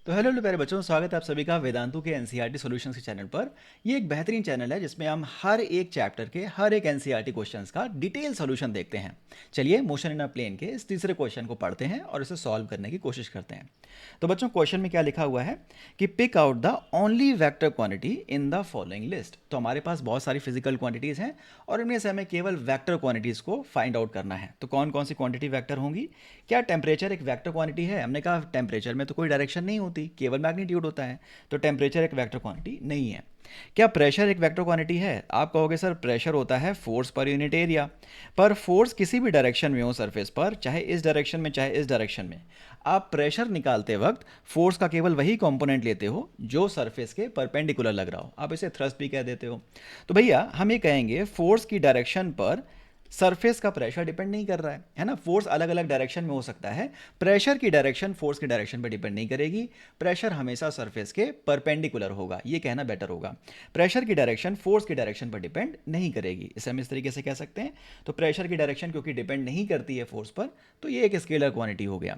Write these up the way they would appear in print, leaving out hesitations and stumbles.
तो हेलो प्यारे बच्चों, स्वागत है आप सभी का वेदांतु के एनसीईआरटी सॉल्यूशंस के चैनल पर। ये एक बेहतरीन चैनल है जिसमें हम हर एक चैप्टर के हर एक एनसीईआरटी क्वेश्चंस का डिटेल सॉल्यूशन देखते हैं। चलिए मोशन इन अ प्लेन के इस तीसरे क्वेश्चन को पढ़ते हैं और इसे सॉल्व करने की कोशिश करते हैं। तो बच्चों, क्वेश्चन में क्या लिखा हुआ है कि pick out the only vector quantity in the following list. तो हमारे पास बहुत सारी फिजिकल क्वांटिटीज़ हैं और इनमें से हमें केवल वेक्टर क्वांटिटीज़ को फाइंड आउट करना है। तो कौन कौन सी क्वांटिटी वेक्टर होंगी? क्या टेम्परेचर एक वेक्टर क्वांटिटी है? हमने कहा टेम्परेचर में तो कोई डायरेक्शन नहीं होती, केवल मैग्नीट्यूड होता है। तो टेम्परेचर एक वेक्टर क्वांटिटी नहीं है। क्या प्रेशर एक वेक्टर क्वांटिटी है? आप कहोगे सर प्रेशर होता है फोर्स पर यूनिट एरिया। पर फोर्स किसी भी डायरेक्शन में हो सरफेस पर, चाहे इस डायरेक्शन में चाहे इस डायरेक्शन में, आप प्रेशर निकालते वक्त फोर्स का केवल वही कंपोनेंट लेते हो जो सरफेस के परपेंडिकुलर लग रहा हो। आप इसे थ्रस्ट भी कह देते हो। तो भैया हम ये कहेंगे फोर्स की डायरेक्शन पर सरफेस का प्रेशर डिपेंड नहीं कर रहा है ना। फोर्स अलग अलग डायरेक्शन में हो सकता है, प्रेशर की डायरेक्शन फोर्स की डायरेक्शन पर डिपेंड नहीं करेगी। प्रेशर हमेशा सरफेस के परपेंडिकुलर होगा, ये कहना बेटर होगा। प्रेशर की डायरेक्शन फोर्स की डायरेक्शन पर डिपेंड नहीं करेगी, इसे हम इस तरीके से कह सकते हैं। तो प्रेशर की डायरेक्शन क्योंकि डिपेंड नहीं करती है फोर्स पर, तो ये एक स्केलर क्वांटिटी हो गया,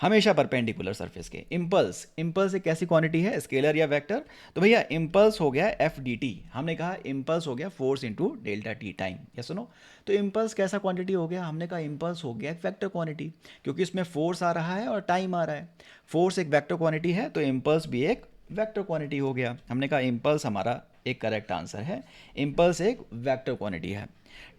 हमेशा परपेंडिकुलर सरफेस के। इम्पल्स, इम्पल्स एक कैसी क्वांटिटी है, स्केलर या वेक्टर? तो भैया इम्पल्स हो गया एफ डी टी। हमने कहा इम्पल्स हो गया force into delta T time, या सुनो। तो इम्पल्स कैसा क्वांटिटी हो गया? हमने कहा इम्पल्स हो गया एक वेक्टर क्वांटिटी, क्योंकि इसमें फोर्स आ रहा है और टाइम आ रहा है। फोर्स एक वेक्टर क्वांटिटी है तो इम्पल्स भी एक वेक्टर क्वांटिटी हो गया। हमने कहा इम्पल्स हमारा एक करेक्ट आंसर है। इम्पल्स एक वेक्टर क्वांटिटी है।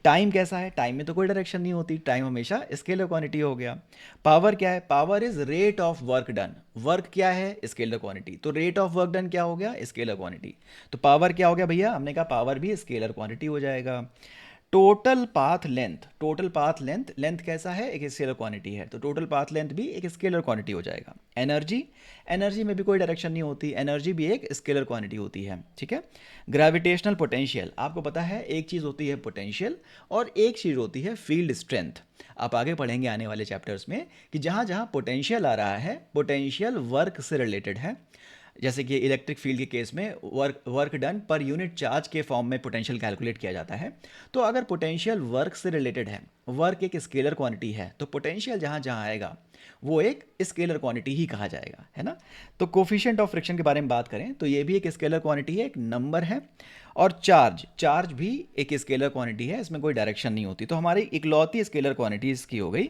टाइम कैसा है? टाइम में तो कोई डायरेक्शन नहीं होती, टाइम हमेशा स्केलर क्वांटिटी हो गया। पावर क्या है? Power is rate of work done. Work क्या है? Scalar quantity. तो रेट ऑफ वर्क डन क्या हो गया? Scalar quantity. तो पावर क्या हो गया भैया? हमने कहा पावर भी स्केलर क्वांटिटी हो जाएगा। Total path length, total path length, length कैसा है? एक स्केलर क्वांटिटी है, तो टोटल पाथ लेंथ भी एक स्केलर क्वांटिटी हो जाएगा। एनर्जी, एनर्जी में भी कोई डायरेक्शन नहीं होती, एनर्जी भी एक स्केलर क्वांटिटी होती है, ठीक है। ग्रेविटेशनल पोटेंशियल, आपको पता है एक चीज़ होती है पोटेंशियल और एक चीज़ होती है फील्ड स्ट्रेंथ। आप आगे पढ़ेंगे आने वाले चैप्टर्स में कि जहाँ जहाँ पोटेंशियल आ रहा है, पोटेंशियल वर्क से रिलेटेड है। जैसे कि इलेक्ट्रिक फील्ड के केस में work done per unit charge के फॉर्म में पोटेंशियल कैलकुलेट किया जाता है। तो अगर पोटेंशियल वर्क से रिलेटेड है, वर्क एक स्केलर क्वांटिटी है, तो पोटेंशियल जहाँ जहाँ आएगा वो एक स्केलर क्वांटिटी ही कहा जाएगा, है ना। तो कोफिशिएंट ऑफ फ्रिक्शन के बारे में बात करें तो ये भी एक स्केलर क्वांटिटी है, एक नंबर है। और चार्ज, चार्ज भी एक स्केलर क्वांटिटी है, इसमें कोई डायरेक्शन नहीं होती। तो हमारी इकलौती स्केलर क्वांटिटी इसकी हो गई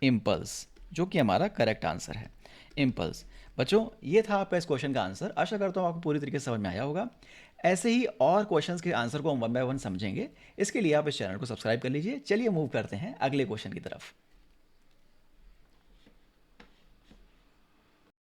इम्पल्स, जो कि हमारा करेक्ट आंसर है, इम्पल्स। बच्चों, ये था आपका इस क्वेश्चन का आंसर। आशा करता हूँ आपको पूरी तरीके से समझ में आया होगा। ऐसे ही और क्वेश्चंस के आंसर को हम वन बाय वन समझेंगे। इसके लिए आप इस चैनल को सब्सक्राइब कर लीजिए। चलिए मूव करते हैं अगले क्वेश्चन की तरफ।